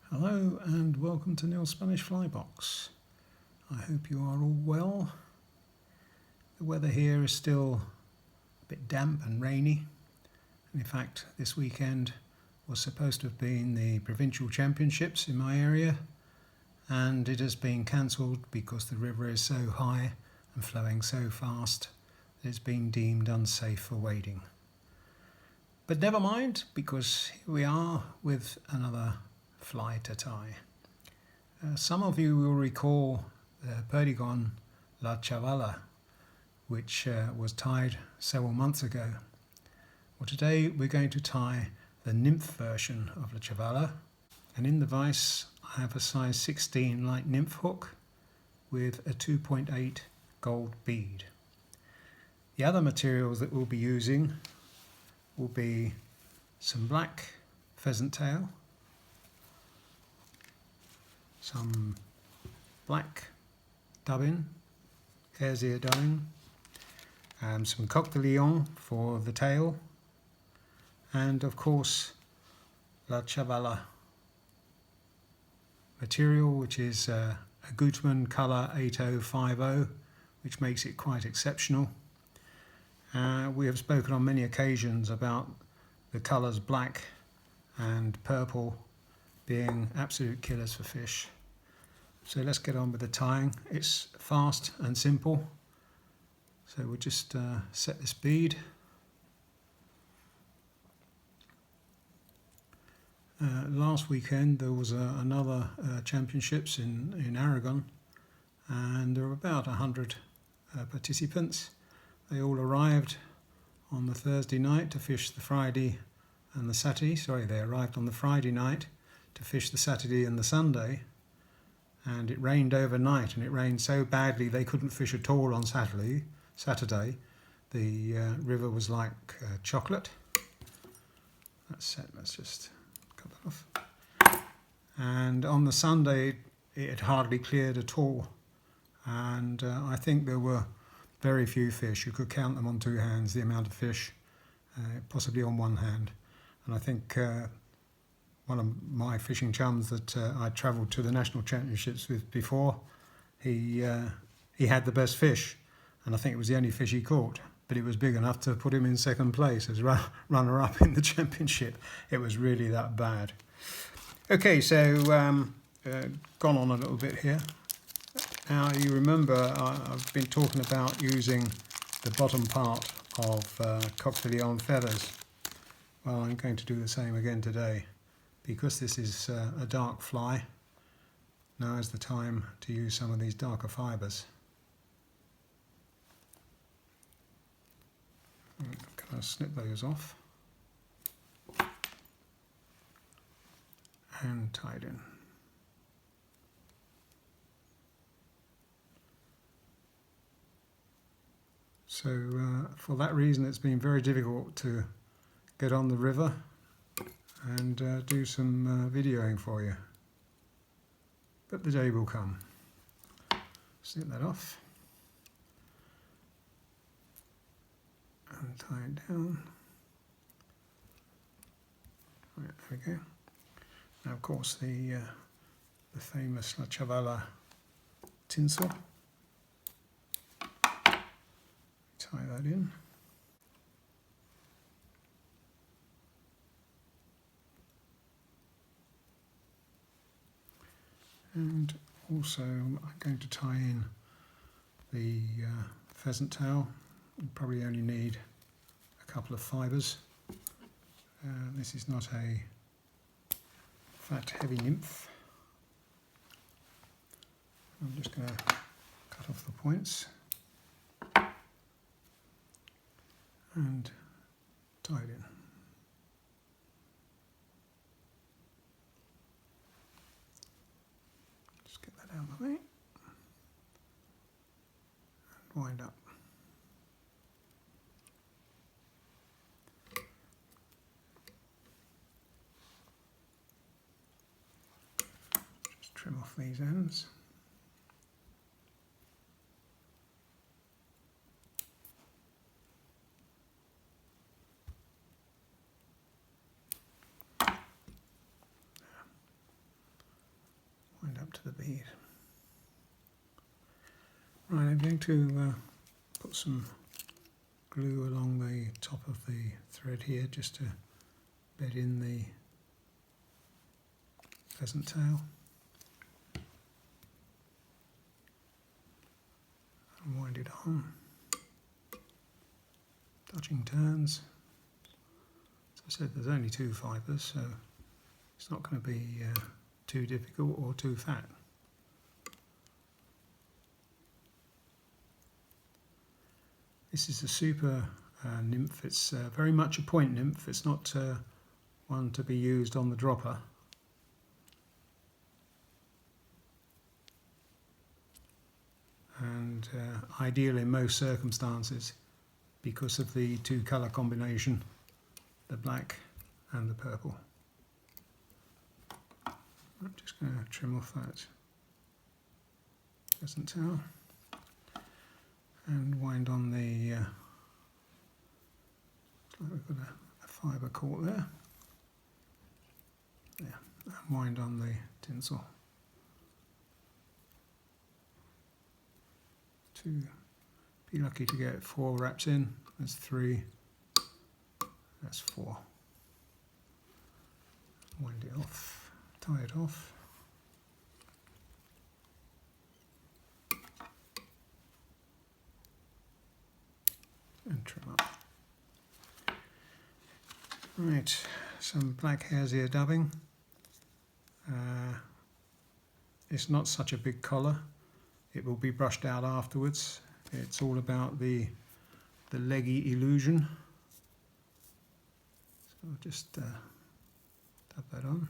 Hello and welcome to Neil's Spanish Flybox. I hope you are all well. The weather here is still a bit damp and rainy. And in fact, this weekend was supposed to have been the provincial championships in my area, and it has been cancelled because the river is so high and flowing so fast that it's been deemed unsafe for wading. But never mind, because here we are with another fly to tie. Some of you will recall the Perdigón La Chavala, which was tied several months ago. Well, today we're going to tie the nymph version of La Chavala, and in the vise I have a size 16 light nymph hook with a 2.8 gold bead. The other materials that we'll be using will be some black pheasant tail, some black dubbin, hare's ear dubbin, some coq de lion for the tail, and of course La Chavala material, which is a Gutmann colour 8050, which makes it quite exceptional. We have spoken on many occasions about the colours black and purple being absolute killers for fish. So let's get on with the tying. It's fast and simple. So we'll just set this bead. Last weekend there was another championships in Aragon, and there were about 100 participants. They all arrived on the Thursday night to fish the Friday and the Saturday. They arrived on the Friday night to fish the Saturday and the Sunday, and it rained overnight, and it rained so badly they couldn't fish at all on Saturday. The river was like chocolate. That's set. Let's just cut that off. And on the Sunday it had hardly cleared at all, and I think there were very few fish. You could count them on two hands, the amount of fish, possibly on one hand. And I think one of my fishing chums that I travelled to the national championships with before, he had the best fish, and I think it was the only fish he caught, but it was big enough to put him in second place as runner-up in the championship. It was really that bad. Okay, so gone on a little bit here. Now you remember I've been talking about using the bottom part of coq de lion feathers. Well, I'm going to do the same again today. Because this is a dark fly, now is the time to use some of these darker fibres. Can I snip those off? And tied in. So for that reason it's been very difficult to get on the river and do some videoing for you, but the day will come. Snip that off and tie it down. Right, there we go. Now of course the famous La Chavala tinsel. Tie that in. And also I'm going to tie in the pheasant tail. You probably only need a couple of fibres. This is not a fat heavy nymph. I'm just going to cut off the points and tie it in. Out of the way and wind up. Just trim off these ends. wind up to the bead. Right, I'm going to put some glue along the top of the thread here just to bed in the pheasant tail. And wind it on. Touching turns. As I said, there's only 2 fibres, so it's not going to be too difficult or too fat. This is a super nymph. It's very much a point nymph. It's not one to be used on the dropper. And ideal in most circumstances because of the 2 colour combination, the black and the purple. I'm just going to trim off that pheasant tail and wind on the, looks like we've got a fibre caught there. Yeah, and wind on the tinsel. Be lucky to get 4 wraps in. That's 3, that's 4. Wind it off, tie it off. And trim up. Right, some black hare's ear dubbing. It's not such a big collar. It will be brushed out afterwards. It's all about the leggy illusion. So I'll just dab that on.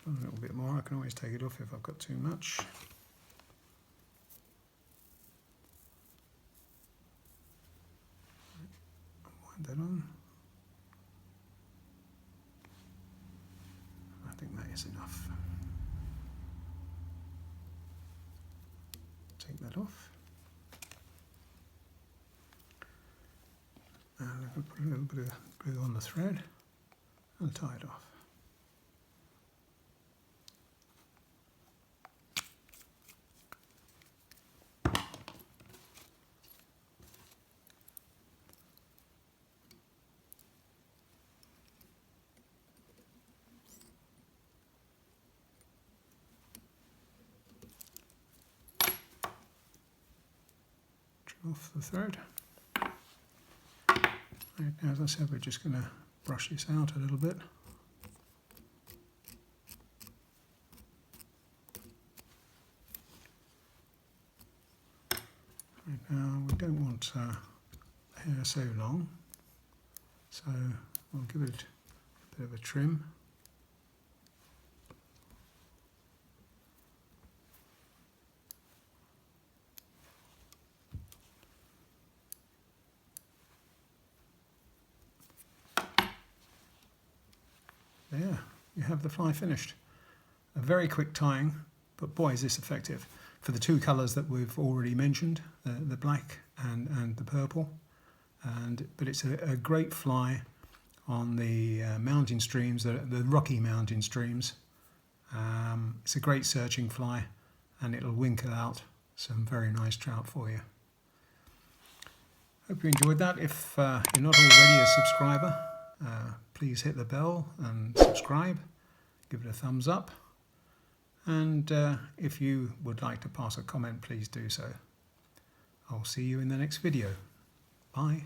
A little bit more. I can always take it off if I've got too much. Wind that on. I think that is enough. Take that off. And I'm going to put a little bit of glue on the thread and tie it off. Off the thread. Right, now, as I said, we're just going to brush this out a little bit. Right, now we don't want the hair so long, so we'll give it a bit of a trim. There, you have the fly finished. A very quick tying, but boy is this effective. For the 2 colours that we've already mentioned, the black and the purple. But it's a great fly on the mountain streams, the rocky mountain streams. It's a great searching fly, and it'll winkle out some very nice trout for you. Hope you enjoyed that. If you're not already a subscriber, please hit the bell and subscribe, give it a thumbs up, and if you would like to pass a comment, please do so. I'll see you in the next video. Bye.